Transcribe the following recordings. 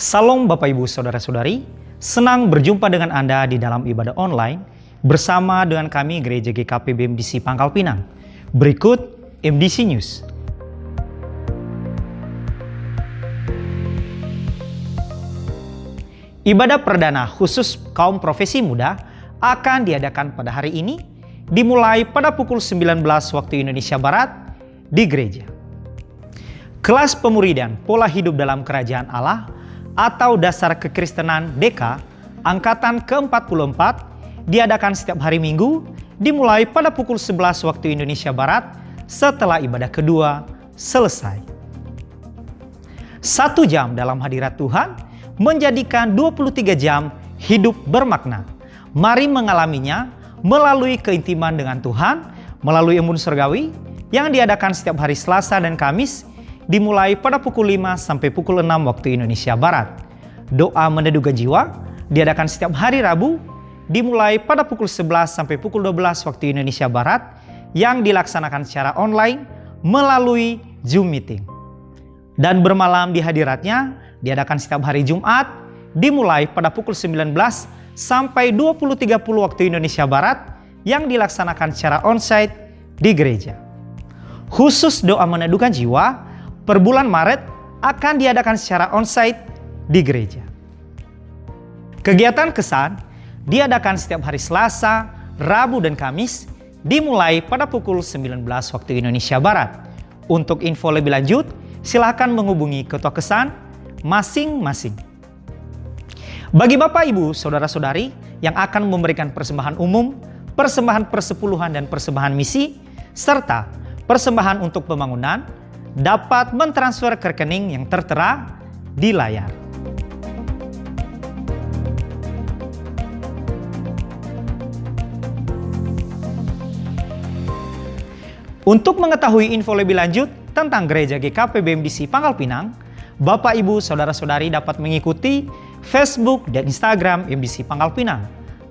Salam Bapak Ibu Saudara-saudari, senang berjumpa dengan Anda di dalam ibadah online bersama dengan kami Gereja GKP BMDC Pangkal Pinang. Berikut MDC News. Ibadah perdana khusus kaum profesi muda akan diadakan pada hari ini, dimulai pada pukul 19 waktu Indonesia Barat di gereja. Kelas pemuridan pola hidup dalam kerajaan Allah atau dasar kekristenan DK angkatan ke-44 diadakan setiap hari Minggu dimulai pada pukul 11 waktu Indonesia Barat setelah ibadah kedua selesai. 1 jam dalam hadirat Tuhan menjadikan 23 jam hidup bermakna. Mari mengalaminya melalui keintiman dengan Tuhan, melalui embun surgawi yang diadakan setiap hari Selasa dan Kamis dimulai pada pukul 5 sampai pukul 6 waktu Indonesia Barat. Doa meneduhkan jiwa diadakan setiap hari Rabu dimulai pada pukul 11 sampai pukul 12 waktu Indonesia Barat yang dilaksanakan secara online melalui Zoom meeting. Dan bermalam di hadiratnya diadakan setiap hari Jumat dimulai pada pukul 19 sampai 20.30 waktu Indonesia Barat yang dilaksanakan secara onsite di gereja. Khusus doa meneduhkan jiwa per bulan Maret akan diadakan secara onsite di gereja. Kegiatan kesan diadakan setiap hari Selasa, Rabu, dan Kamis dimulai pada pukul 19 waktu Indonesia Barat. Untuk info lebih lanjut, silakan menghubungi ketua kesan masing-masing. Bagi Bapak, Ibu, Saudara-saudari yang akan memberikan persembahan umum, persembahan persepuluhan dan persembahan misi, serta persembahan untuk pembangunan, dapat mentransfer ke rekening yang tertera di layar. Untuk mengetahui info lebih lanjut tentang Gereja GKP BMDC Pangkal Pinang, Bapak, Ibu, Saudara-saudari dapat mengikuti Facebook dan Instagram MDC Pangkal Pinang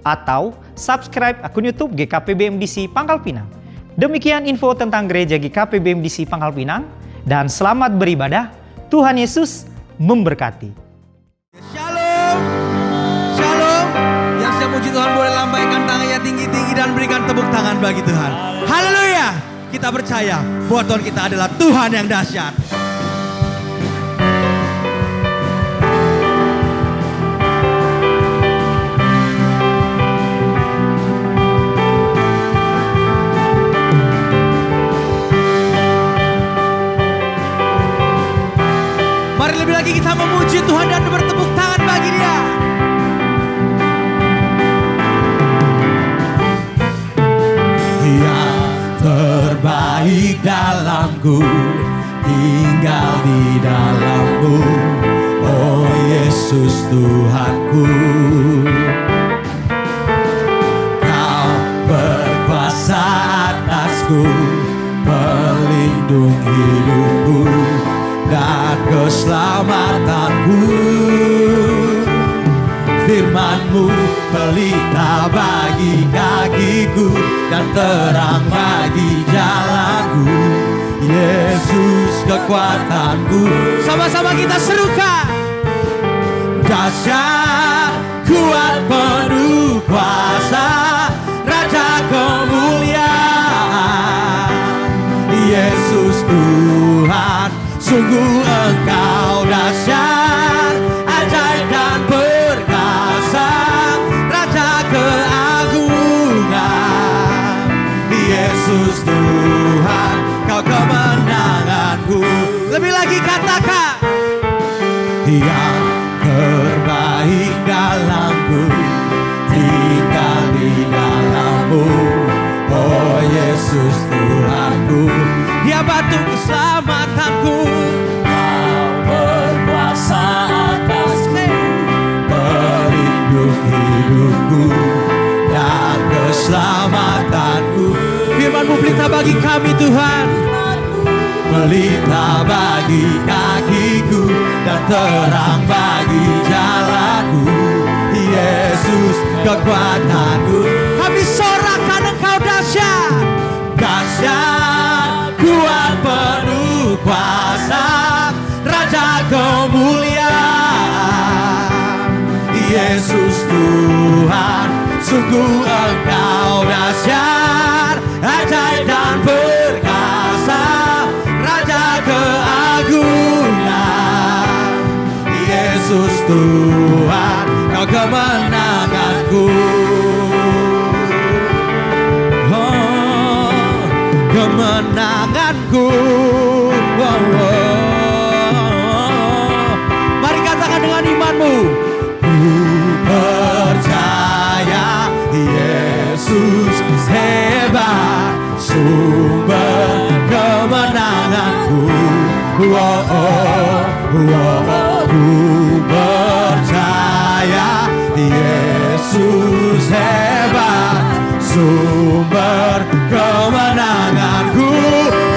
atau subscribe akun YouTube GKP BMDC Pangkal Pinang. Demikian info tentang Gereja GKP BMDC Pangkal Pinang. Dan selamat beribadah, Tuhan Yesus memberkati. Shalom, shalom. Yang siap puji Tuhan boleh lambaikan tangannya tinggi-tinggi dan berikan tepuk tangan bagi Tuhan. Haleluya. Kita percaya bahwa Tuhan kita adalah Tuhan yang dahsyat. Lebih lagi kita memuji Tuhan dan bertepuk tangan bagi Dia. Yang terbaik dalamku tinggal di dalammu, oh Yesus Tuhanku. Kau berkuasa atasku, pelindung hidupku dan keselamatanku. Firman-Mu pelita bagi kakiku dan terang bagi jalanku. Yesus kekuatanku. Sama-sama kita serukan. Dahsyat, kuat, penuh kuasa, Raja kemuliaan. Yesus Tuhan, sungguh Engkau dahsyat, ajaib dan perkasa, Raja keagungan. Yesus Tuhan, Kau kemenanganku. Lebih lagi katakan, yang terbaik dalamku tinggal di dalammu, oh Yesus Tuhanku. Dia batu keselamatanku. Kau berkuasa atasku, pelindung hidupku dan keselamatanku. Firman-Mu pelita bagi kami Tuhan, pelita bagi kakiku dan terang bagi jalanku. Yesus kekuatanku. Kami sorakan Engkau dahsyat, dahsyat, kuat, penuh kuasa, Raja kemuliaan. Sungguh Engkau dahsyat, ajaib dan perkasa, Raja keagungan. Yesus Tuhan, Kau kemenanganku. Oh, kemenanganku. Oh, oh. Mari katakan dengan imanmu. Ku percaya Yesus hebat, sumber kemenanganku. Oh, oh, oh, oh. Ku percaya Yesus hebat, sumber kemenanganku.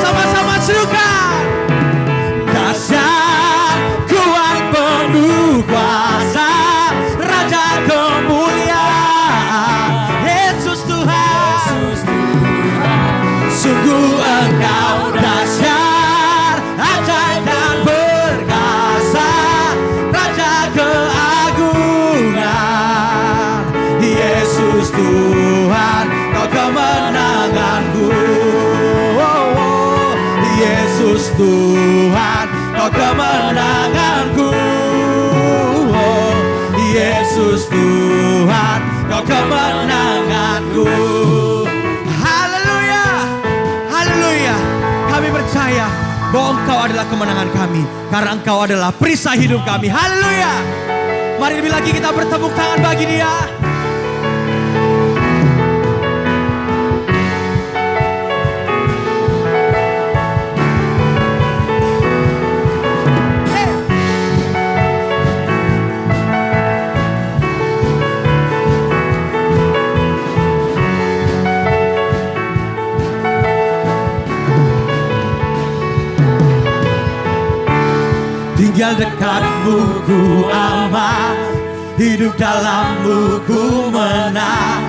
Sama-sama serukan. Dahsyat, kuat, penuh kuasa, Raja kemuliaan, Yesus Tuhan. Sungguh Engkau dahsyat, ajaib dan perkasa, Raja keagungan. Yesus Tuhan, Kau kemenanganku. Oh, oh. Yesus Tuhan, Kau kemenanganku. Oh, Yesus Tuhan, Kau kemenanganku. Haleluya, haleluya. Kami percaya bahwa Engkau adalah kemenangan kami, karena Engkau adalah perisai hidup kami. Haleluya. Mari lebih lagi kita bertepuk tangan bagi Dia. Tinggal dekatmu ku aman, hidup dalammu ku menang.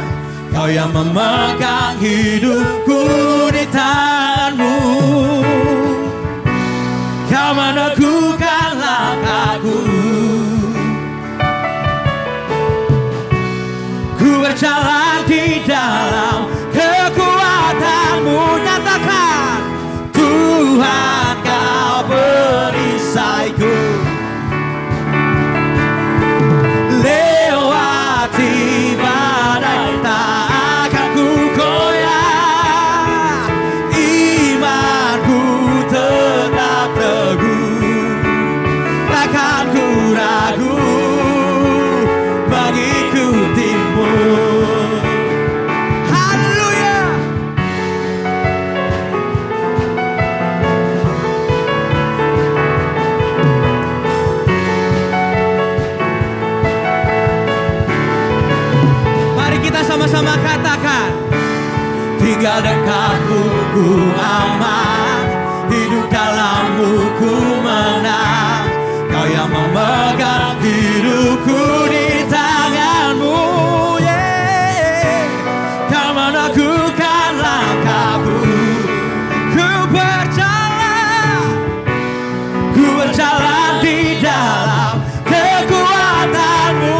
Kau yang memegang hidupku di tanganmu. Kau meneguhkan langkahku. Ku berjalan di dalam kekuatanmu. Nyatakan, Tuhan Kau perisaiku. Lewati badai tak akan ku goyah. Imanku tetap teguh, takkan ku ragu mengikutimu. Haleluya. Mari kita sama-sama katakan, tinggal dekatmu ku aman, hidup dalammu ku menang. Kau yang memegang hidupku di tanganmu. Yeah. Kau meneguhkan langkahku. Ku berjalan di dalam kekuatanmu.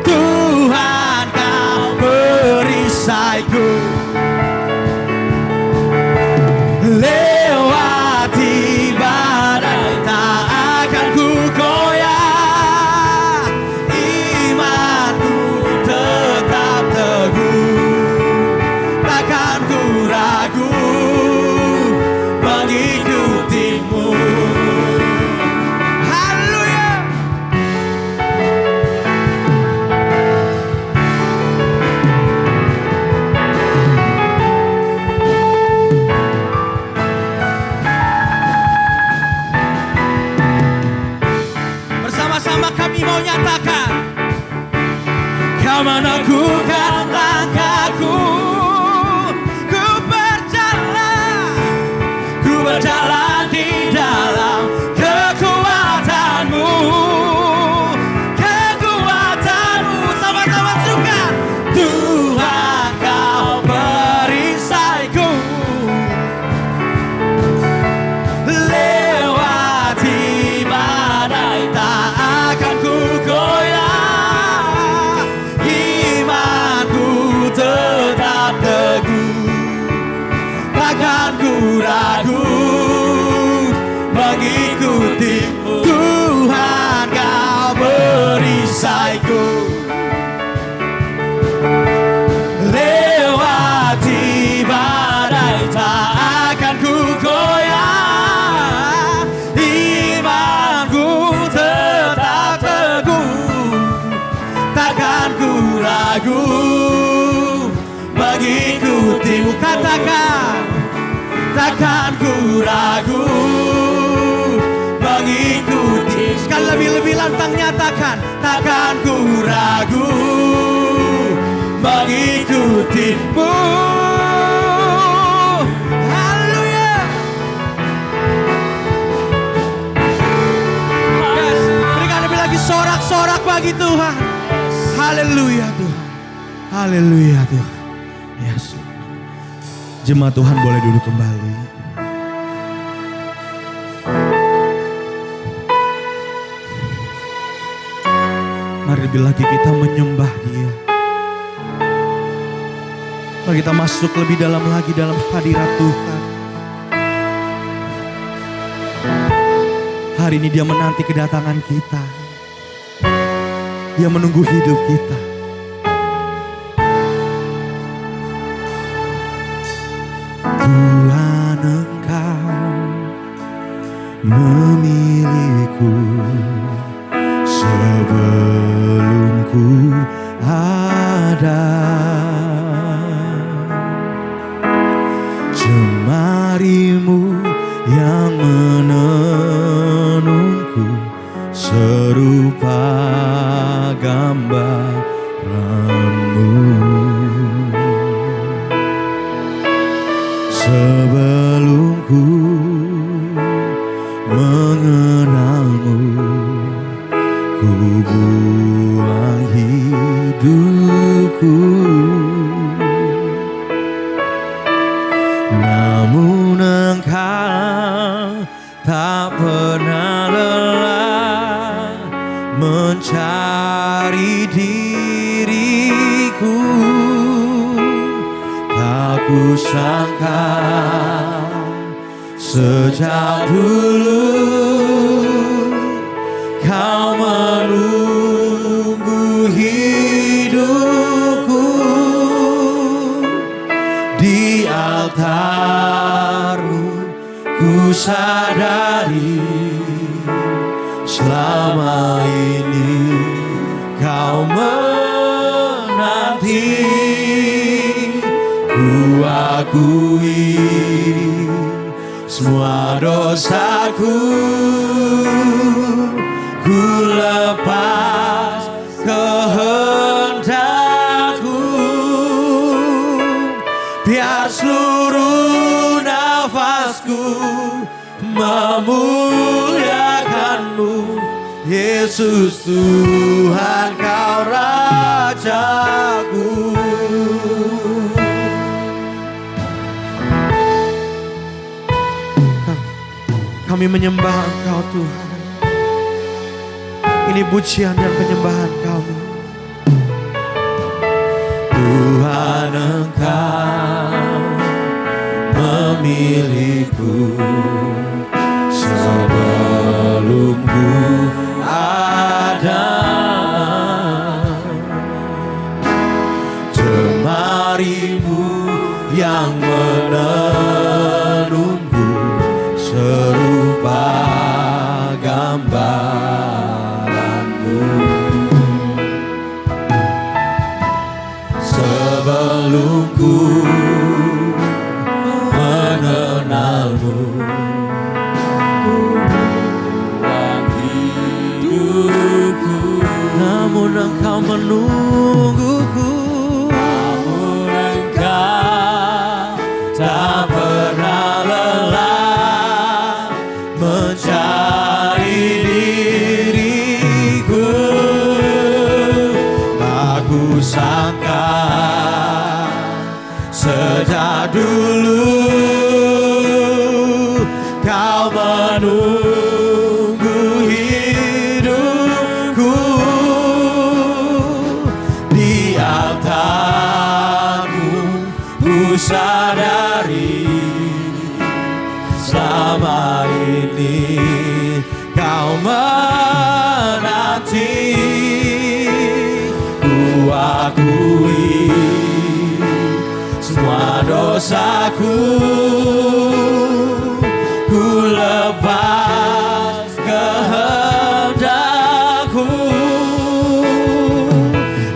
Tuhan Kau perisaiku. Lewati badai tak akan ku goyah. Imanku tetap teguh, takkan ku ragu mengikutimu. Haleluya. Bersama-sama kami mau nyatakan, Kau meneguhkan langkahku. Ku berjalan di dalam ragu mengikutimu. Tuhan, kau perisaiku, lewati badai tak akan ku goyah. Imanku tetap teguh, takkan ku ragu mengikutimu. Katakan, takkan ku ragu mengikuti. Sekali lebih lantang nyatakan, takkan ku ragu mengikutimu. Haleluya. Yes, berikan lebih lagi sorak-sorak bagi Tuhan. Haleluya Tuhan. Haleluya Tuhan. Yes. Jemaat Tuhan boleh duduk kembali. Mari lebih lagi kita menyembah Dia. Mari kita masuk lebih dalam lagi dalam hadirat Tuhan. Hari ini Dia menanti kedatangan kita. Dia menunggu hidup kita. Tuhan, Engkau memilihku sebelum ku ada. Jemarimu yang menenunku serupa gambaranmu. Sebelum ku mengenalmu, ku buang hidupku. Namun Engkau tak pernah lelah mencari diriku. Tak kusangka sejak dulu Kau menunggu hidupku. Di altar-Mu ku sadari selama ini Kau menanti. Ku akui semua dosaku, ku lepas kehendakku. Biar seluruh nafasku memuliakan-Mu, Yesus Tuhan, Kau Rajaku. Kami menyembah Engkau Tuhan. Ini pujian dan penyembahan kami. Tuhan, Engkau memilihku sebelum ku ada. Jemarimu yang menenunku serupa gambaran-Mu. Sebelum ku mengenal-Mu, ku buang hidupku. Namun Engkau menungguku. Namun Engkau tak pernah lelah mencari diriku. Aku sangka sejak dulu Kau menunggu hidupku. Di altar-Mu ku sadari selama ini kau menanti. Ku akui semua dosaku, ku lepas kehendakku,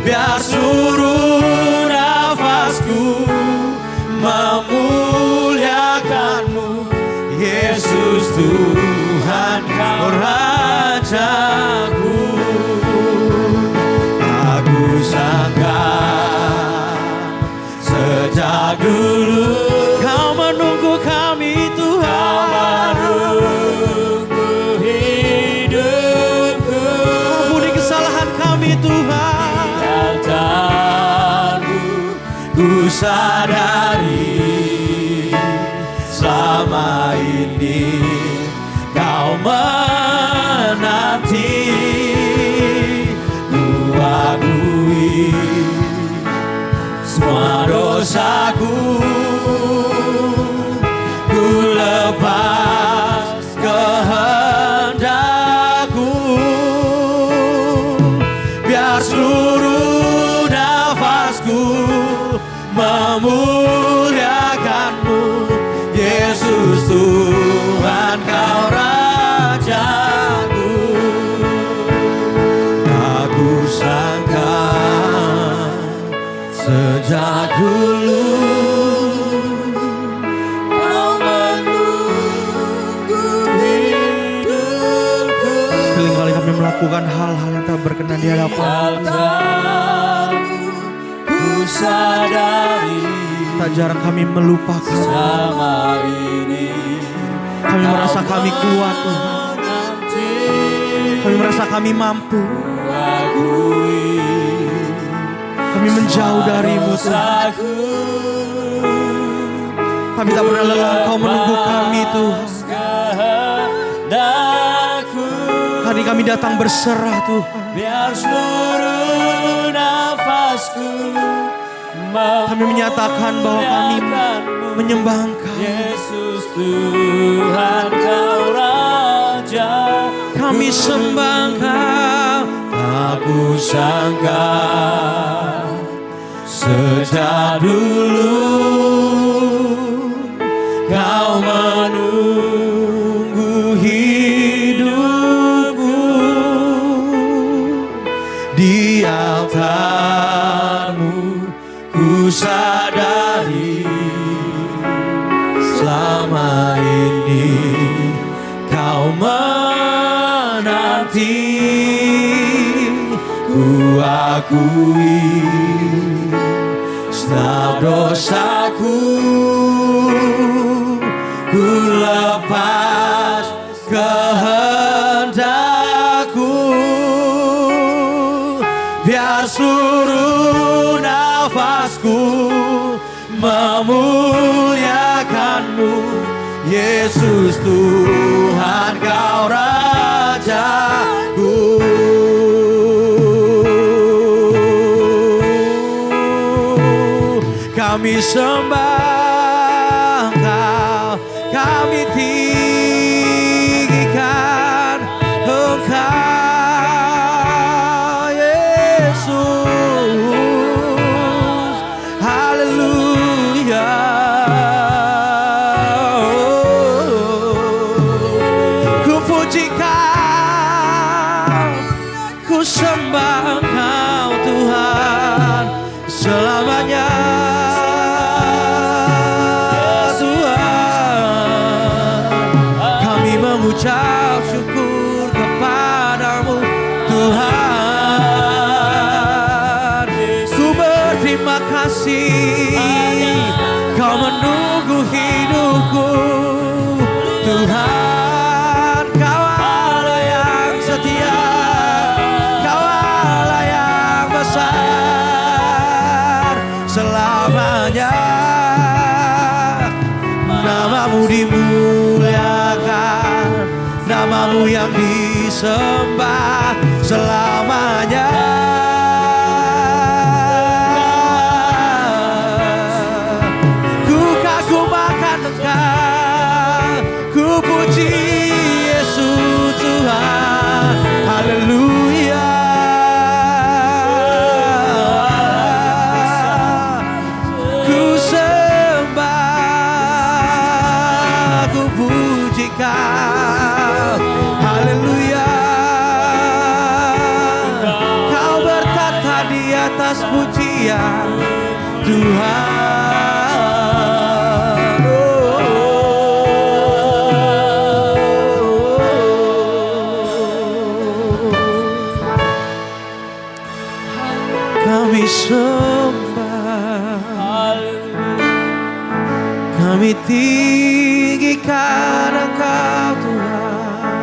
biar seluruh nafasku memuliakanmu. Yesus Tuhan kau Rajaku. Aku sangka sejak dulu kau menunggu kami Tuhan. Menunggu hidupku, ampuni kesalahan kami Tuhan. Di altar-Mu ku sadari selama ini kau menanti. Ku akui semua dosaku, ku lepas kehendakku, biar seluruh nafasku memuliakanmu. Yesus Tuhan kau Rajaku. Aku sangka sejak dulu kau menunggu hidupku. Sekali kali kami melakukan hal-hal yang tak berkenan di hadapan, ku sadari tak jarang kami melupakan. Selama ini kami merasa kami kuat Tuhan, kami merasa kami mampu, kami menjauh dari-Mu Tuhan. Kami tak pernah lelah, Kau menunggu kami Tuhan. Hari kami datang berserah Tuhan. Biar seluruh nafasku kami menyatakan bahwa kami menyembah Engkau. Yesus Tuhan kau Raja, kami sembah Engkau. Aku sangka sejak dulu kau menunggu hidupku. Di altar-Mu ku sadari selama ini kau menanti. Ku akui setiap dosaku, ku lepas kehendakku, biar seluruh nafasku memuliakan-Mu. Yesus Tuhan kau Rajaku. Kami sembah Engkau, kami tinggikan Engkau, Yesus. Haleluya. Ku pujikan, ku sembah Engkau Tuhan selamanya. Mengucap syukur kepadamu Tuhan. Ku berterima kasih Kau menunggu hidupku Tuhan. Kau Allah yang setia, Kau Allah yang besar selamanya. Nama-Mu dimuliakan, nama-Mu yang disembah selamanya. Ku kagum akan Engkau, Haleluya Tuhan. Kami sembah, kami tinggikan Engkau Tuhan.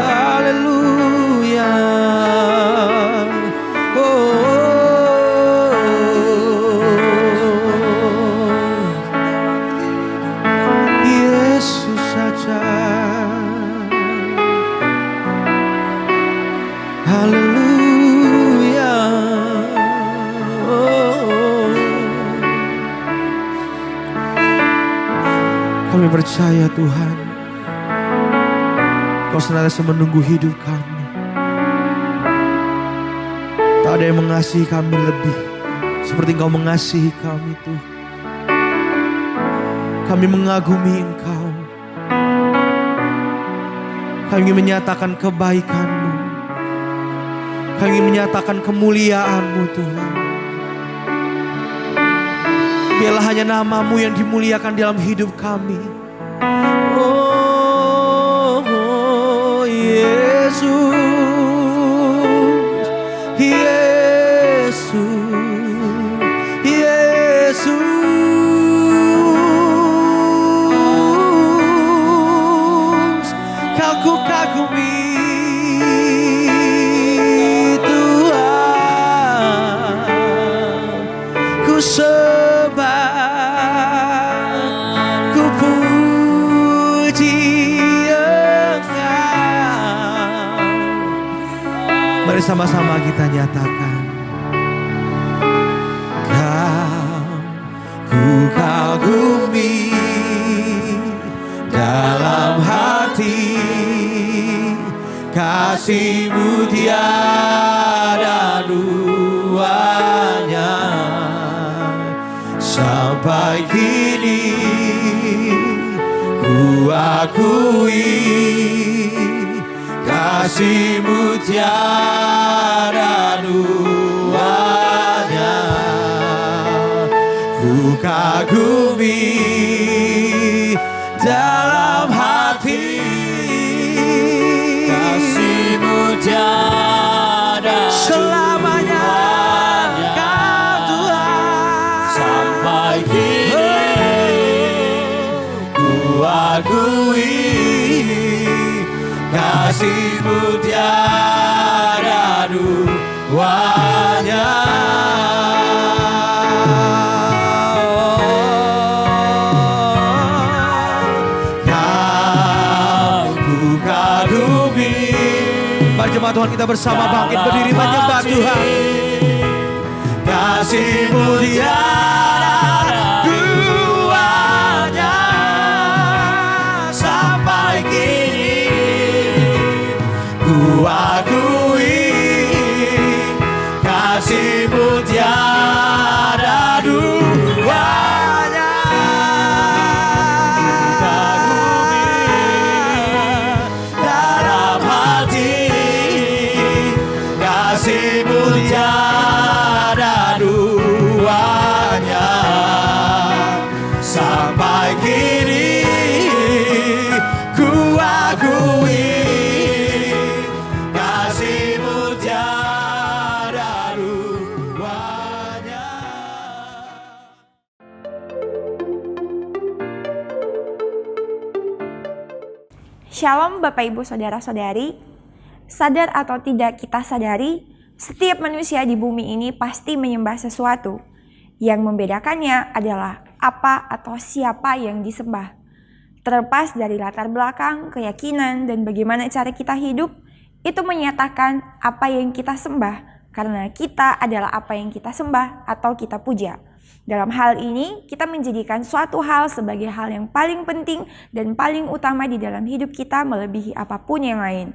Haleluya. Yesus saja. Haleluya. Kami percaya Tuhan, Kau senantiasa menunggu hidup kami. Tak ada yang mengasihi kami lebih seperti Engkau mengasihi kami Tuhan. Kami mengagumi Engkau. Kami ingin menyatakan kebaikan-Mu. Kami ingin menyatakan kemuliaan-Mu Tuhan. Biarlah hanya nama-Mu yang dimuliakan dalam hidup kami. Oh Yesus, Yesus, Yesus. Kau kagumi Tuhan, ku sembah, ku puji Engkau. Mari sama-sama kita nyatakan. Ku kagumi dalam hati, kasih-Mu tiada duanya. Sampai kini ku akui, kasih-Mu tiada duanya. Ku kagumi dalam hati, kasih-Mu tiada selamanya Kau Tuhan. sampai kini Ku akui, kasih-Mu tiada duanya. Mari jemaat Tuhan kita bersama bangkit berdiri menyembah Tuhan. Kasih-Mu tiada duanya. Sampai kini ku akui, kasih-Mu tiada duanya. Dalam hati, kasih-Mu tiada duanya. Sampai kini ku akui, kasih-Mu tiada duanya. Shalom Bapak Ibu Saudara-saudari. Sadar atau tidak kita sadari, setiap manusia di bumi ini pasti menyembah sesuatu. Yang membedakannya adalah apa atau siapa yang disembah. Terlepas dari latar belakang, keyakinan, dan bagaimana cara kita hidup, itu menyatakan apa yang kita sembah, karena kita adalah apa yang kita sembah atau kita puja. Dalam hal ini, kita menjadikan suatu hal sebagai hal yang paling penting dan paling utama di dalam hidup kita melebihi apapun yang lain.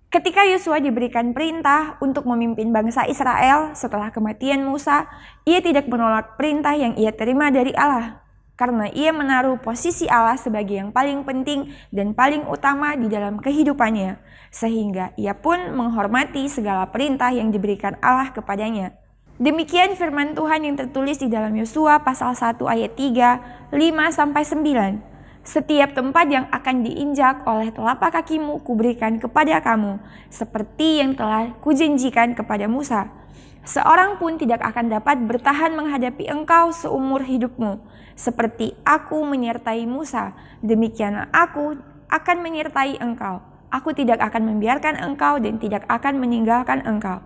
Ketika Yosua diberikan perintah untuk memimpin bangsa Israel setelah kematian Musa, ia tidak menolak perintah yang ia terima dari Allah, karena ia menaruh posisi Allah sebagai yang paling penting dan paling utama di dalam kehidupannya, sehingga ia pun menghormati segala perintah yang diberikan Allah kepadanya. Demikian firman Tuhan yang tertulis di dalam Yosua pasal 1 ayat 3, 5-9. Setiap tempat yang akan diinjak oleh telapak kakimu kuberikan kepada kamu, seperti yang telah kujanjikan kepada Musa. Seorang pun tidak akan dapat bertahan menghadapi engkau seumur hidupmu. Seperti aku menyertai Musa, demikianlah aku akan menyertai engkau. Aku tidak akan membiarkan engkau dan tidak akan meninggalkan engkau.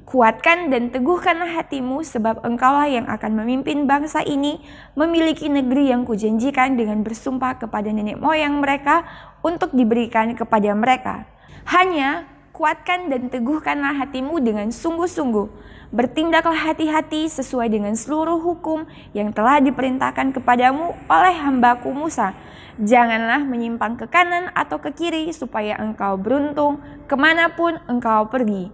Kuatkan dan teguhkanlah hatimu, sebab engkaulah yang akan memimpin bangsa ini memiliki negeri yang kujanjikan dengan bersumpah kepada nenek moyang mereka untuk diberikan kepada mereka. Hanya kuatkan dan teguhkanlah hatimu dengan sungguh-sungguh. Bertindaklah hati-hati sesuai dengan seluruh hukum yang telah diperintahkan kepadamu oleh hambaku Musa. Janganlah menyimpang ke kanan atau ke kiri supaya engkau beruntung kemanapun engkau pergi.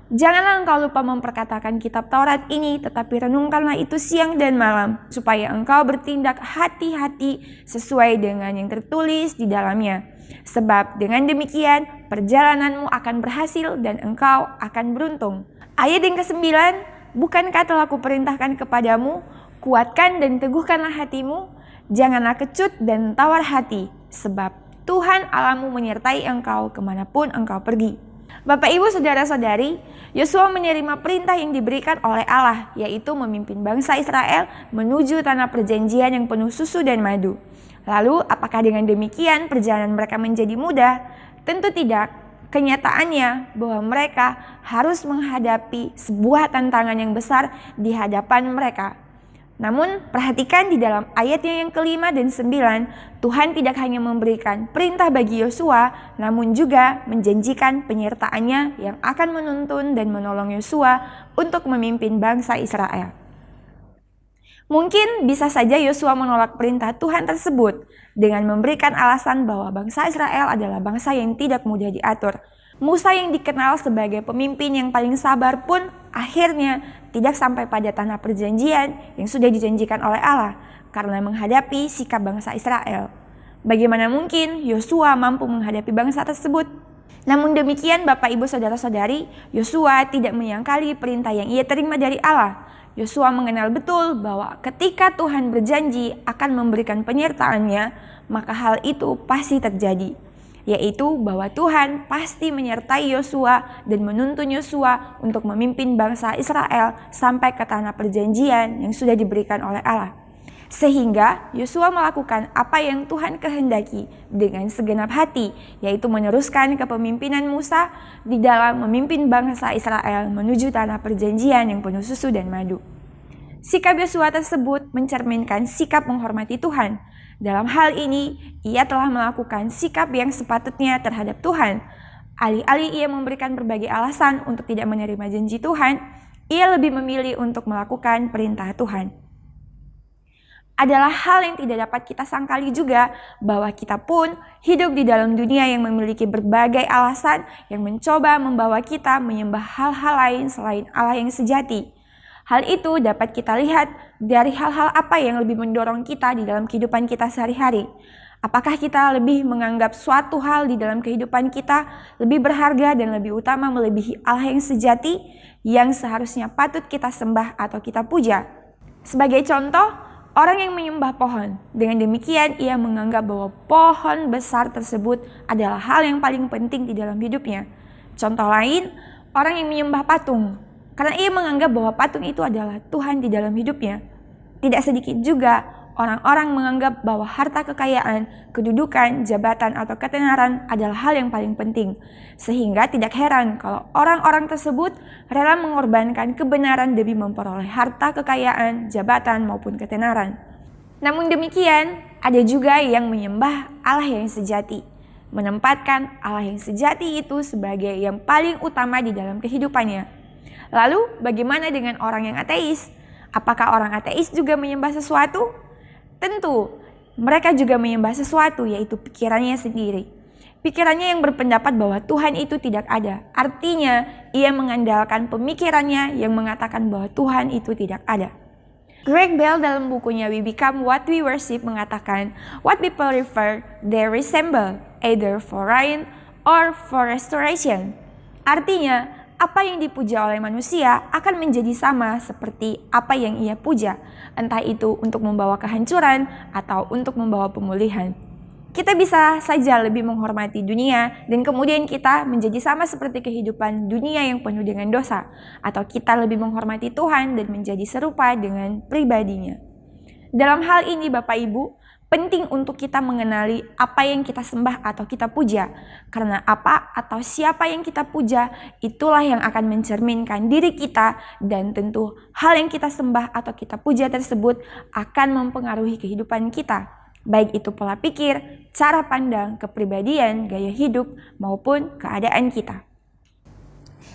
Janganlah engkau lupa memperkatakan kitab Taurat ini, tetapi renungkanlah itu siang dan malam, supaya engkau bertindak hati-hati sesuai dengan yang tertulis di dalamnya. Sebab dengan demikian perjalananmu akan berhasil dan engkau akan beruntung. Ayat yang ke-9, bukankah telah kuperintahkan kepadamu, kuatkan dan teguhkanlah hatimu, janganlah kecut dan tawar hati, sebab Tuhan Allahmu menyertai engkau kemanapun engkau pergi. Bapak, Ibu, Saudara-saudari, Yosua menerima perintah yang diberikan oleh Allah, yaitu memimpin bangsa Israel menuju tanah perjanjian yang penuh susu dan madu. Lalu, apakah dengan demikian perjalanan mereka menjadi mudah? Tentu tidak. Kenyataannya bahwa mereka harus menghadapi sebuah tantangan yang besar di hadapan mereka. Namun perhatikan di dalam ayatnya yang ke-5 dan 9, Tuhan tidak hanya memberikan perintah bagi Yosua, namun juga menjanjikan penyertaannya yang akan menuntun dan menolong Yosua untuk memimpin bangsa Israel. Mungkin bisa saja Yosua menolak perintah Tuhan tersebut dengan memberikan alasan bahwa bangsa Israel adalah bangsa yang tidak mudah diatur. Musa yang dikenal sebagai pemimpin yang paling sabar pun akhirnya tidak sampai pada tanah perjanjian yang sudah dijanjikan oleh Allah karena menghadapi sikap bangsa Israel. Bagaimana mungkin Yosua mampu menghadapi bangsa tersebut? Namun demikian Bapak, Ibu, Saudara-saudari, Yosua tidak menyangkali perintah yang ia terima dari Allah. Yosua mengenal betul bahwa ketika Tuhan berjanji akan memberikan penyertaannya, maka hal itu pasti terjadi. Yaitu bahwa Tuhan pasti menyertai Yosua dan menuntun Yosua untuk memimpin bangsa Israel sampai ke tanah perjanjian yang sudah diberikan oleh Allah. Sehingga Yosua melakukan apa yang Tuhan kehendaki dengan segenap hati, yaitu meneruskan kepemimpinan Musa di dalam memimpin bangsa Israel menuju tanah perjanjian yang penuh susu dan madu. Sikap Yosua tersebut mencerminkan sikap menghormati Tuhan. Dalam hal ini, ia telah melakukan sikap yang sepatutnya terhadap Tuhan. Alih-alih ia memberikan berbagai alasan untuk tidak menerima janji Tuhan, ia lebih memilih untuk melakukan perintah Tuhan. Adalah hal yang tidak dapat kita sangkali juga bahwa kita pun hidup di dalam dunia yang memiliki berbagai alasan yang mencoba membawa kita menyembah hal-hal lain selain Allah yang sejati. Hal itu dapat kita lihat dari hal-hal apa yang lebih mendorong kita di dalam kehidupan kita sehari-hari. Apakah kita lebih menganggap suatu hal di dalam kehidupan kita lebih berharga dan lebih utama melebihi Allah yang sejati yang seharusnya patut kita sembah atau kita puja? Sebagai contoh, orang yang menyembah pohon, dengan demikian ia menganggap bahwa pohon besar tersebut adalah hal yang paling penting di dalam hidupnya. Contoh lain, orang yang menyembah patung, karena ia menganggap bahwa patung itu adalah Tuhan di dalam hidupnya. Tidak sedikit juga orang-orang menganggap bahwa harta kekayaan, kedudukan, jabatan, atau ketenaran adalah hal yang paling penting. Sehingga tidak heran kalau orang-orang tersebut rela mengorbankan kebenaran demi memperoleh harta kekayaan, jabatan, maupun ketenaran. Namun demikian, ada juga yang menyembah Allah yang sejati, menempatkan Allah yang sejati itu sebagai yang paling utama di dalam kehidupannya. Lalu bagaimana dengan orang yang ateis? Apakah orang ateis juga menyembah sesuatu? Tentu, mereka juga menyembah sesuatu, yaitu pikirannya sendiri. Pikirannya yang berpendapat bahwa Tuhan itu tidak ada. Artinya, ia mengandalkan pemikirannya yang mengatakan bahwa Tuhan itu tidak ada. Greg Bell dalam bukunya We Become What We Worship mengatakan, what people refer, they resemble, either for ruin or for restoration. Artinya, apa yang dipuja oleh manusia akan menjadi sama seperti apa yang ia puja, entah itu untuk membawa kehancuran atau untuk membawa pemulihan. Kita bisa saja lebih menghormati dunia dan kemudian kita menjadi sama seperti kehidupan dunia yang penuh dengan dosa, atau kita lebih menghormati Tuhan dan menjadi serupa dengan pribadinya. Dalam hal ini Bapak Ibu, penting untuk kita mengenali apa yang kita sembah atau kita puja, karena apa atau siapa yang kita puja itulah yang akan mencerminkan diri kita, dan tentu hal yang kita sembah atau kita puja tersebut akan mempengaruhi kehidupan kita, baik itu pola pikir, cara pandang, kepribadian, gaya hidup, maupun keadaan kita.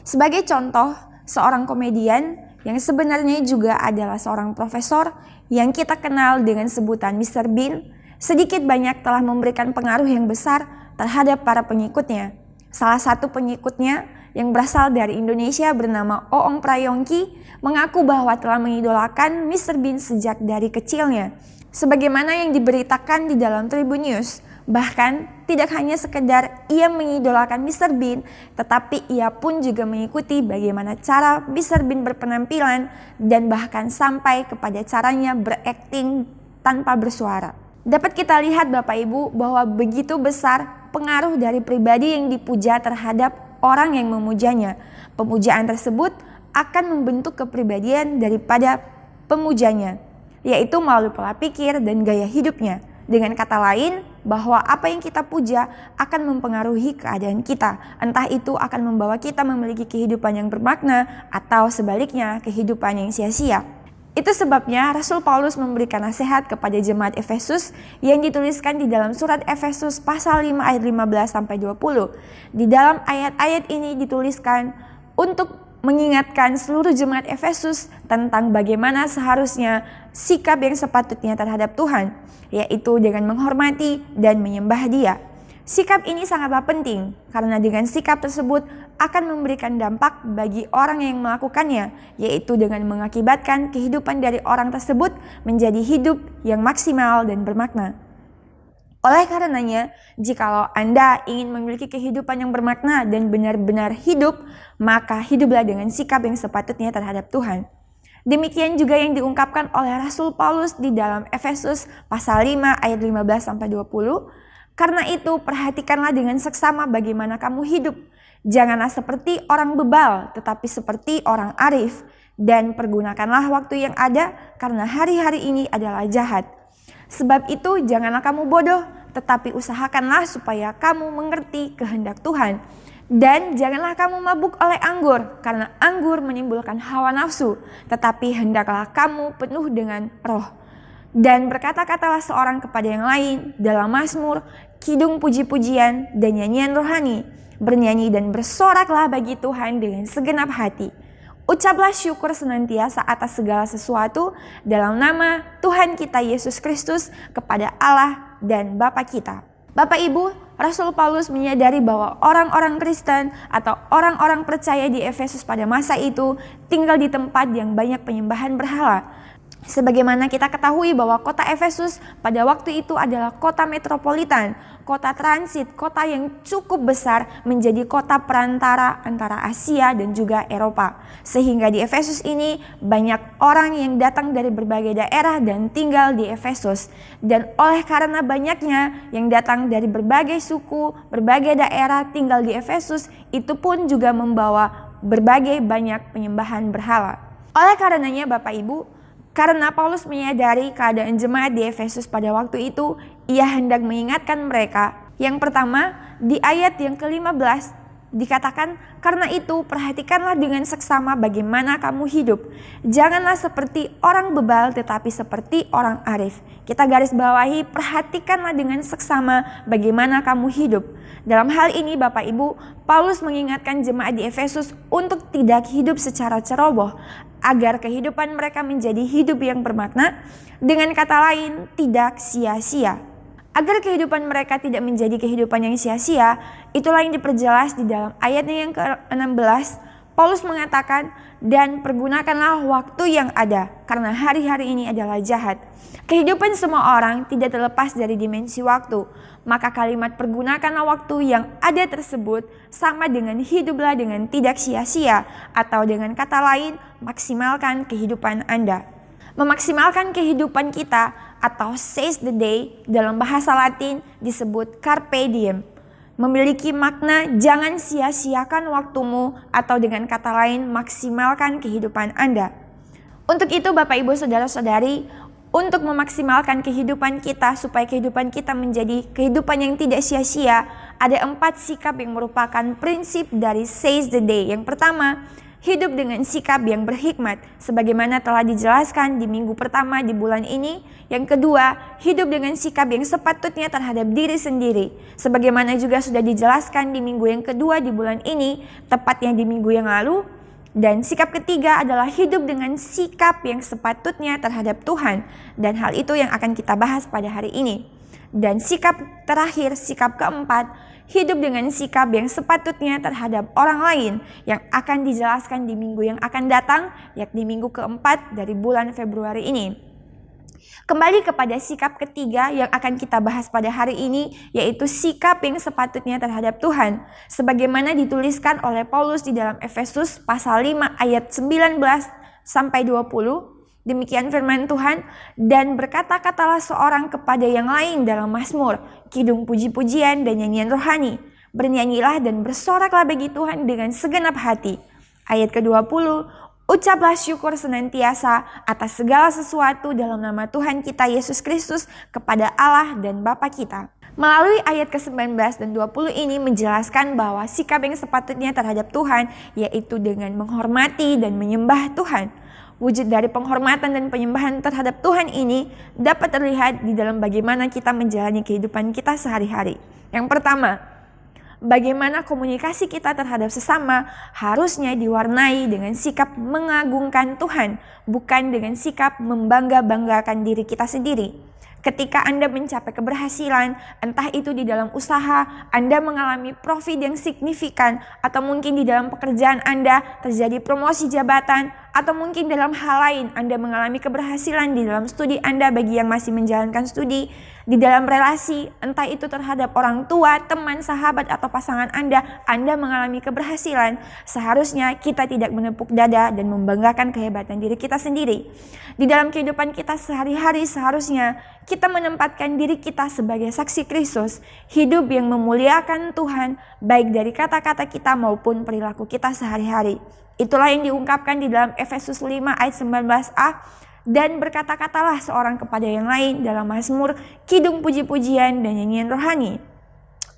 Sebagai contoh, seorang komedian yang sebenarnya juga adalah seorang profesor yang kita kenal dengan sebutan Mr. Bean, sedikit banyak telah memberikan pengaruh yang besar terhadap para pengikutnya. Salah satu pengikutnya yang berasal dari Indonesia bernama Oong Prayongki mengaku bahwa telah mengidolakan Mr. Bean sejak dari kecilnya. Sebagaimana yang diberitakan di dalam Tribun News, bahkan tidak hanya sekedar ia mengidolakan Mr. Bean, tetapi ia pun juga mengikuti bagaimana cara Mr. Bean berpenampilan dan bahkan sampai kepada caranya berakting tanpa bersuara. Dapat kita lihat Bapak Ibu bahwa begitu besar pengaruh dari pribadi yang dipuja terhadap orang yang memujanya. Pemujaan tersebut akan membentuk kepribadian daripada pemujanya, yaitu melalui pola pikir dan gaya hidupnya. Dengan kata lain, bahwa apa yang kita puja akan mempengaruhi keadaan kita. Entah itu akan membawa kita memiliki kehidupan yang bermakna atau sebaliknya kehidupan yang sia-sia. Itu sebabnya Rasul Paulus memberikan nasihat kepada jemaat Efesus yang dituliskan di dalam surat Efesus pasal 5 ayat 15-20. Di dalam ayat-ayat ini dituliskan untuk mengingatkan seluruh jemaat Efesus tentang bagaimana seharusnya sikap yang sepatutnya terhadap Tuhan, yaitu dengan menghormati dan menyembah Dia. Sikap ini sangatlah penting karena dengan sikap tersebut akan memberikan dampak bagi orang yang melakukannya, yaitu dengan mengakibatkan kehidupan dari orang tersebut menjadi hidup yang maksimal dan bermakna. Oleh karenanya, jikalau Anda ingin memiliki kehidupan yang bermakna dan benar-benar hidup, maka hiduplah dengan sikap yang sepatutnya terhadap Tuhan. Demikian juga yang diungkapkan oleh Rasul Paulus di dalam Efesus pasal 5 ayat 15-20. Karena itu, perhatikanlah dengan seksama bagaimana kamu hidup. Janganlah seperti orang bebal, tetapi seperti orang arif. Dan pergunakanlah waktu yang ada, karena hari-hari ini adalah jahat. Sebab itu janganlah kamu bodoh, tetapi usahakanlah supaya kamu mengerti kehendak Tuhan. Dan janganlah kamu mabuk oleh anggur, karena anggur menimbulkan hawa nafsu, tetapi hendaklah kamu penuh dengan roh. Dan berkata-katalah seorang kepada yang lain dalam mazmur, kidung puji-pujian, dan nyanyian rohani. Bernyanyi dan bersoraklah bagi Tuhan dengan segenap hati. Ucaplah syukur senantiasa atas segala sesuatu dalam nama Tuhan kita Yesus Kristus kepada Allah dan Bapa kita. Bapak Ibu, Rasul Paulus menyadari bahwa orang-orang Kristen atau orang-orang percaya di Efesus pada masa itu tinggal di tempat yang banyak penyembahan berhala. Sebagaimana kita ketahui bahwa kota Efesus pada waktu itu adalah kota metropolitan, kota transit, kota yang cukup besar, menjadi kota perantara antara Asia dan juga Eropa. Sehingga di Efesus ini banyak orang yang datang dari berbagai daerah dan tinggal di Efesus. Dan oleh karena banyaknya yang datang dari berbagai suku, berbagai daerah tinggal di Efesus, itu pun juga membawa berbagai banyak penyembahan berhala. Oleh karenanya Bapak Ibu, karena Paulus menyadari keadaan jemaat di Efesus pada waktu itu, ia hendak mengingatkan mereka. Yang pertama, di ayat yang ke-15 dikatakan, karena itu perhatikanlah dengan seksama bagaimana kamu hidup. Janganlah seperti orang bebal tetapi seperti orang arif. Kita garis bawahi, perhatikanlah dengan seksama bagaimana kamu hidup. Dalam hal ini Bapak Ibu, Paulus mengingatkan jemaat di Efesus untuk tidak hidup secara ceroboh, agar kehidupan mereka menjadi hidup yang bermakna, dengan kata lain tidak sia-sia. Agar kehidupan mereka tidak menjadi kehidupan yang sia-sia, itulah yang diperjelas di dalam ayatnya yang ke-16. Paulus mengatakan, dan pergunakanlah waktu yang ada, karena hari-hari ini adalah jahat. Kehidupan semua orang tidak terlepas dari dimensi waktu. Maka kalimat pergunakanlah waktu yang ada tersebut sama dengan hiduplah dengan tidak sia-sia, atau dengan kata lain, maksimalkan kehidupan Anda. Memaksimalkan kehidupan kita atau seize the day dalam bahasa Latin disebut carpe diem. Memiliki makna jangan sia-siakan waktumu, atau dengan kata lain maksimalkan kehidupan Anda. Untuk itu Bapak Ibu Saudara-saudari, untuk memaksimalkan kehidupan kita supaya kehidupan kita menjadi kehidupan yang tidak sia-sia, ada 4 sikap yang merupakan prinsip dari seize the day. Yang pertama, hidup dengan sikap yang berhikmat, sebagaimana telah dijelaskan di minggu pertama di bulan ini. Yang kedua, hidup dengan sikap yang sepatutnya terhadap diri sendiri, sebagaimana juga sudah dijelaskan di minggu yang kedua di bulan ini, tepatnya di minggu yang lalu. Dan sikap ketiga adalah hidup dengan sikap yang sepatutnya terhadap Tuhan, dan hal itu yang akan kita bahas pada hari ini. Dan sikap terakhir, sikap keempat, hidup dengan sikap yang sepatutnya terhadap orang lain, yang akan dijelaskan di minggu yang akan datang, yakni minggu keempat dari bulan Februari ini. Kembali kepada sikap ketiga yang akan kita bahas pada hari ini, yaitu sikap yang sepatutnya terhadap Tuhan, sebagaimana dituliskan oleh Paulus di dalam Efesus pasal 5 ayat 19 sampai 20. Demikian firman Tuhan, dan berkata-katalah seorang kepada yang lain dalam mazmur, kidung puji-pujian dan nyanyian rohani. Bernyanyilah dan bersoraklah bagi Tuhan dengan segenap hati. Ayat ke-20, ucaplah syukur senantiasa atas segala sesuatu dalam nama Tuhan kita Yesus Kristus kepada Allah dan Bapa kita. Melalui ayat ke-19 dan 20 ini menjelaskan bahwa sikap yang sepatutnya terhadap Tuhan yaitu dengan menghormati dan menyembah Tuhan. Wujud dari penghormatan dan penyembahan terhadap Tuhan ini dapat terlihat di dalam bagaimana kita menjalani kehidupan kita sehari-hari. Yang pertama, bagaimana komunikasi kita terhadap sesama harusnya diwarnai dengan sikap mengagungkan Tuhan, bukan dengan sikap membangga-banggakan diri kita sendiri. Ketika Anda mencapai keberhasilan, entah itu di dalam usaha, Anda mengalami profit yang signifikan, atau mungkin di dalam pekerjaan Anda terjadi promosi jabatan, atau mungkin dalam hal lain Anda mengalami keberhasilan di dalam studi Anda bagi yang masih menjalankan studi, di dalam relasi, entah itu terhadap orang tua, teman, sahabat, atau pasangan Anda mengalami keberhasilan. Seharusnya kita tidak menepuk dada dan membanggakan kehebatan diri kita sendiri. Di dalam kehidupan kita sehari-hari seharusnya kita menempatkan diri kita sebagai saksi Kristus, hidup yang memuliakan Tuhan, baik dari kata-kata kita maupun perilaku kita sehari-hari. Itulah yang diungkapkan di dalam Efesus 5 ayat 19a, dan berkata-katalah seorang kepada yang lain dalam mazmur, kidung puji-pujian dan nyanyian rohani.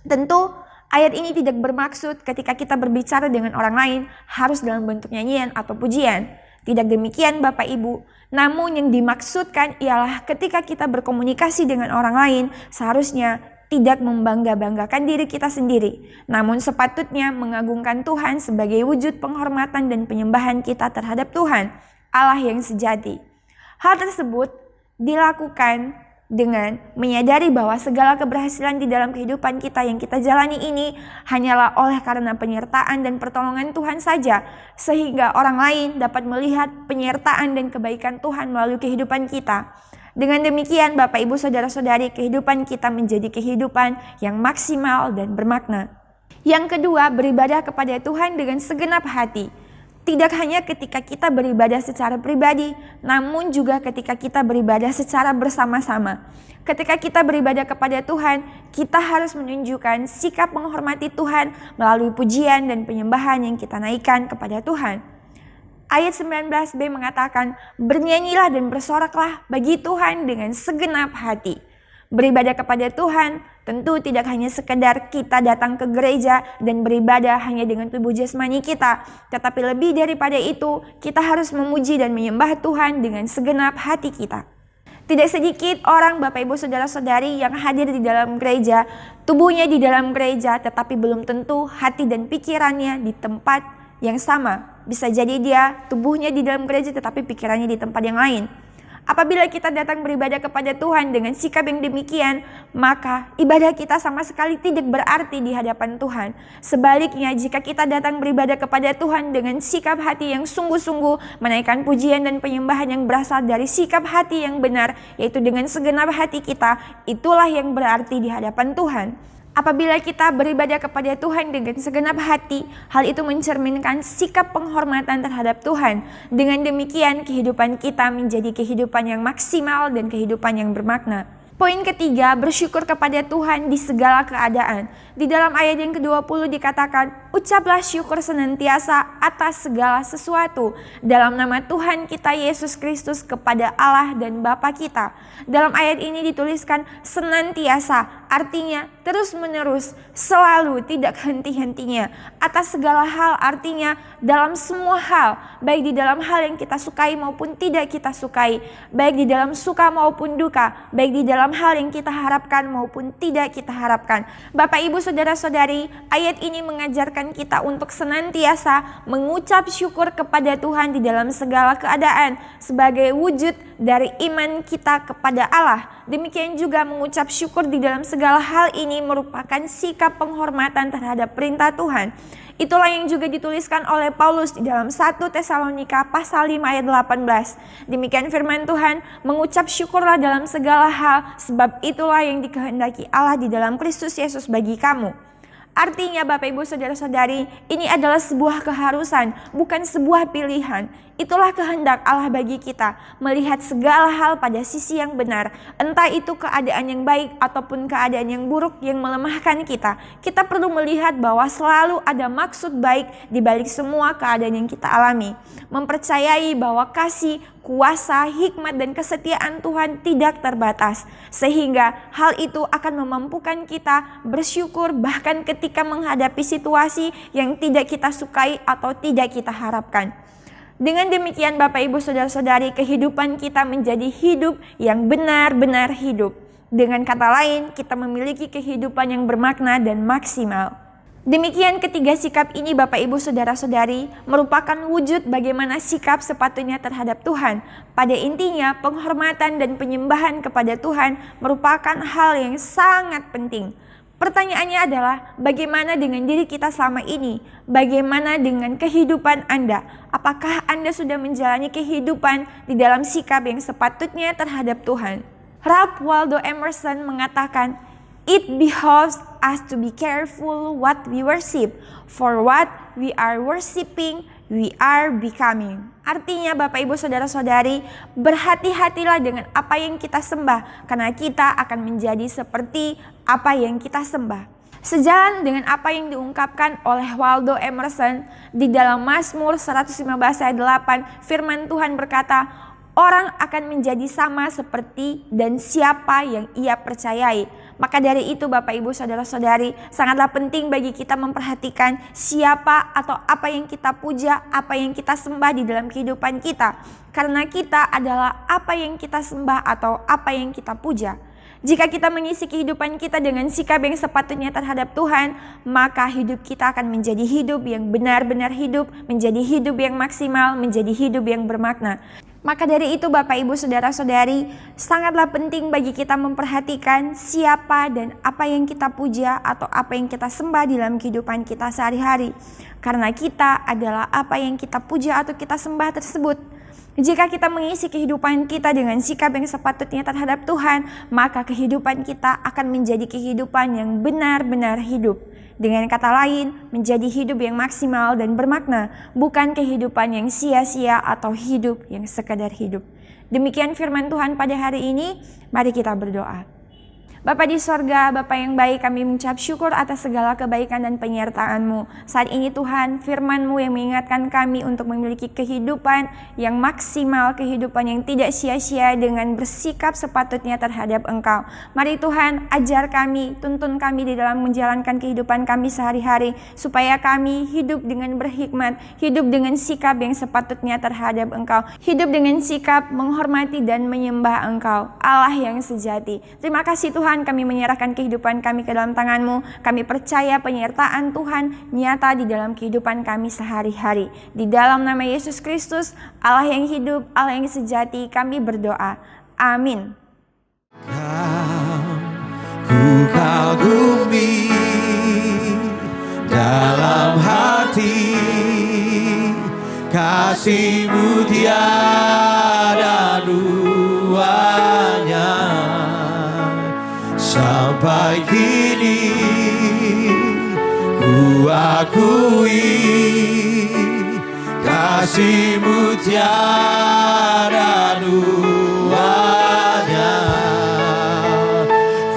Tentu ayat ini tidak bermaksud ketika kita berbicara dengan orang lain harus dalam bentuk nyanyian atau pujian. Tidak demikian Bapak Ibu, namun yang dimaksudkan ialah ketika kita berkomunikasi dengan orang lain seharusnya tidak membangga-banggakan diri kita sendiri, namun sepatutnya mengagungkan Tuhan sebagai wujud penghormatan dan penyembahan kita terhadap Tuhan, Allah yang sejati. Hal tersebut dilakukan dengan menyadari bahwa segala keberhasilan di dalam kehidupan kita yang kita jalani ini hanyalah oleh karena penyertaan dan pertolongan Tuhan saja, sehingga orang lain dapat melihat penyertaan dan kebaikan Tuhan melalui kehidupan kita. Dengan demikian Bapak Ibu Saudara-saudari, kehidupan kita menjadi kehidupan yang maksimal dan bermakna. Yang kedua, beribadah kepada Tuhan dengan segenap hati. Tidak hanya ketika kita beribadah secara pribadi, namun juga ketika kita beribadah secara bersama-sama. Ketika kita beribadah kepada Tuhan, kita harus menunjukkan sikap menghormati Tuhan melalui pujian dan penyembahan yang kita naikkan kepada Tuhan. Ayat 19b mengatakan, bernyanyilah dan bersoraklah bagi Tuhan dengan segenap hati. Beribadah kepada Tuhan tentu tidak hanya sekedar kita datang ke gereja dan beribadah hanya dengan tubuh jasmani kita, tetapi lebih daripada itu, kita harus memuji dan menyembah Tuhan dengan segenap hati kita. Tidak sedikit orang Bapak Ibu Saudara-saudari yang hadir di dalam gereja, tubuhnya di dalam gereja, tetapi belum tentu hati dan pikirannya di tempat yang sama. Bisa jadi dia tubuhnya di dalam gereja tetapi pikirannya di tempat yang lain. Apabila kita datang beribadah kepada Tuhan dengan sikap yang demikian, maka ibadah kita sama sekali tidak berarti di hadapan Tuhan. Sebaliknya, jika kita datang beribadah kepada Tuhan dengan sikap hati yang sungguh-sungguh, menaikkan pujian dan penyembahan yang berasal dari sikap hati yang benar, yaitu dengan segenap hati kita, itulah yang berarti di hadapan Tuhan. Apabila kita beribadah kepada Tuhan dengan segenap hati, hal itu mencerminkan sikap penghormatan terhadap Tuhan. Dengan demikian, kehidupan kita menjadi kehidupan yang maksimal dan kehidupan yang bermakna. Poin ketiga, bersyukur kepada Tuhan di segala keadaan. Di dalam ayat yang ke-20 dikatakan, ucaplah syukur senantiasa atas segala sesuatu dalam nama Tuhan kita Yesus Kristus kepada Allah dan Bapa kita. Dalam ayat ini dituliskan senantiasa, artinya terus-menerus, selalu, tidak henti-hentinya. Atas segala hal artinya dalam semua hal, baik di dalam hal yang kita sukai maupun tidak kita sukai, baik di dalam suka maupun duka, baik di dalam hal yang kita harapkan maupun tidak kita harapkan. Bapak, Ibu, saudara-saudari, ayat ini mengajarkan kita untuk senantiasa mengucap syukur kepada Tuhan di dalam segala keadaan sebagai wujud dari iman kita kepada Allah. Demikian juga mengucap syukur di dalam segala hal ini merupakan sikap penghormatan terhadap perintah Tuhan. Itulah yang juga dituliskan oleh Paulus di dalam 1 Tesalonika pasal 5 ayat 18. Demikian firman Tuhan, mengucap syukurlah dalam segala hal, sebab itulah yang dikehendaki Allah di dalam Kristus Yesus bagi kamu. Artinya Bapak, Ibu, saudara-saudari, ini adalah sebuah keharusan, bukan sebuah pilihan. Itulah kehendak Allah bagi kita, melihat segala hal pada sisi yang benar. Entah itu keadaan yang baik ataupun keadaan yang buruk yang melemahkan kita. Kita perlu melihat bahwa selalu ada maksud baik di balik semua keadaan yang kita alami. Mempercayai bahwa kasih, kuasa, hikmat, dan kesetiaan Tuhan tidak terbatas. Sehingga hal itu akan memampukan kita bersyukur bahkan ketika menghadapi situasi yang tidak kita sukai atau tidak kita harapkan. Dengan demikian Bapak, Ibu, saudara-saudari, kehidupan kita menjadi hidup yang benar-benar hidup. Dengan kata lain, kita memiliki kehidupan yang bermakna dan maksimal. Demikian ketiga sikap ini Bapak, Ibu, saudara-saudari merupakan wujud bagaimana sikap sepatutnya terhadap Tuhan. Pada intinya penghormatan dan penyembahan kepada Tuhan merupakan hal yang sangat penting. Pertanyaannya adalah bagaimana dengan diri kita selama ini? Bagaimana dengan kehidupan Anda? Apakah Anda sudah menjalani kehidupan di dalam sikap yang sepatutnya terhadap Tuhan? Ralph Waldo Emerson mengatakan, "It behooves us to be careful what we worship, for what we are worshiping, we are becoming." Artinya Bapak, Ibu, saudara-saudari, berhati-hatilah dengan apa yang kita sembah, karena kita akan menjadi seperti apa yang kita sembah. Sejalan dengan apa yang diungkapkan oleh Waldo Emerson di dalam Mazmur 115 ayat 8, firman Tuhan berkata, orang akan menjadi sama seperti dan siapa yang ia percayai. Maka dari itu Bapak, Ibu, saudara-saudari, sangatlah penting bagi kita memperhatikan siapa atau apa yang kita puja, apa yang kita sembah di dalam kehidupan kita. Karena kita adalah apa yang kita sembah atau apa yang kita puja. Jika kita mengisi kehidupan kita dengan sikap yang sepatutnya terhadap Tuhan, maka hidup kita akan menjadi hidup yang benar-benar hidup, menjadi hidup yang maksimal, menjadi hidup yang bermakna. Maka dari itu Bapak, Ibu, saudara-saudari, sangatlah penting bagi kita memperhatikan siapa dan apa yang kita puja atau apa yang kita sembah di dalam kehidupan kita sehari-hari. Karena kita adalah apa yang kita puja atau kita sembah tersebut. Jika kita mengisi kehidupan kita dengan sikap yang sepatutnya terhadap Tuhan, maka kehidupan kita akan menjadi kehidupan yang benar-benar hidup. Dengan kata lain, menjadi hidup yang maksimal dan bermakna, bukan kehidupan yang sia-sia atau hidup yang sekadar hidup. Demikian firman Tuhan pada hari ini, mari kita berdoa. Bapa di sorga, Bapa yang baik, kami mengucap syukur atas segala kebaikan dan penyertaan-Mu. Saat ini Tuhan, firman-Mu yang mengingatkan kami untuk memiliki kehidupan yang maksimal, kehidupan yang tidak sia-sia dengan bersikap sepatutnya terhadap Engkau. Mari Tuhan, ajar kami, tuntun kami di dalam menjalankan kehidupan kami sehari-hari, supaya kami hidup dengan berhikmat, hidup dengan sikap yang sepatutnya terhadap Engkau, hidup dengan sikap menghormati dan menyembah Engkau, Allah yang sejati. Terima kasih Tuhan, Tuhan, kami menyerahkan kehidupan kami ke dalam tangan-Mu. Kami percaya penyertaan Tuhan nyata di dalam kehidupan kami sehari-hari. Di dalam nama Yesus Kristus, Allah yang hidup, Allah yang sejati, kami berdoa. Amin. Ku kagumi dalam hati, kasih-Mu tiada duanya. Sampai kini ku akui, kasih-Mu tiada duanya.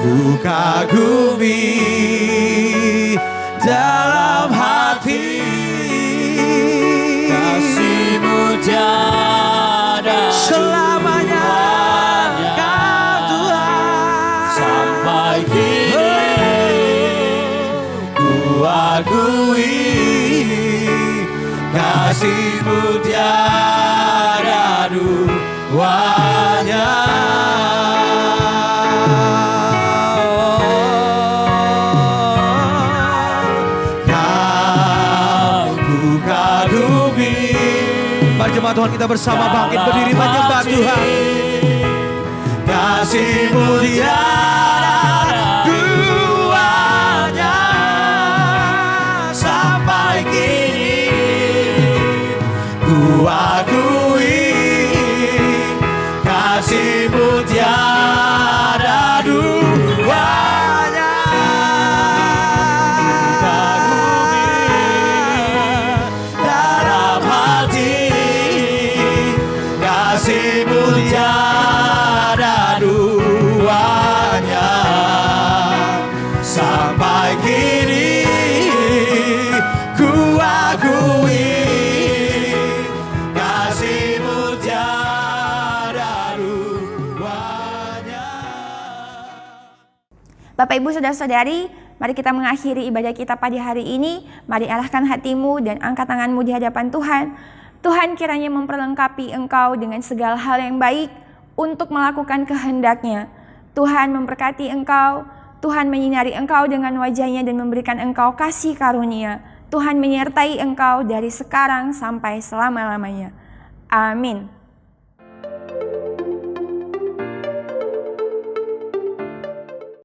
Ku kagumi dalam hati, kasih-Mu tiada selamanya Kau Tuhan. sampai kini Ku akui, kasih-Mu tiada duanya. Mari jemaat Tuhan kita bersama bangkit berdiri menyembah Tuhan. Kasih-Mu tiada duanya. Sampai kini ku akui, kasih-Mu tiada duanya. Dalam hati, kasih-Mu tiada duanya. Sampai kini ku akui, kasih-Mu tiada duanya. Bapak, Ibu, Saudara-saudari, mari kita mengakhiri ibadah kita pada hari ini. Mari arahkan hatimu dan angkat tanganmu di hadapan Tuhan. Tuhan kiranya memperlengkapi engkau dengan segala hal yang baik untuk melakukan kehendak-Nya. Tuhan memberkati engkau, Tuhan menyinari engkau dengan wajah-Nya dan memberikan engkau kasih karunia. Tuhan menyertai engkau dari sekarang sampai selama-lamanya. Amin.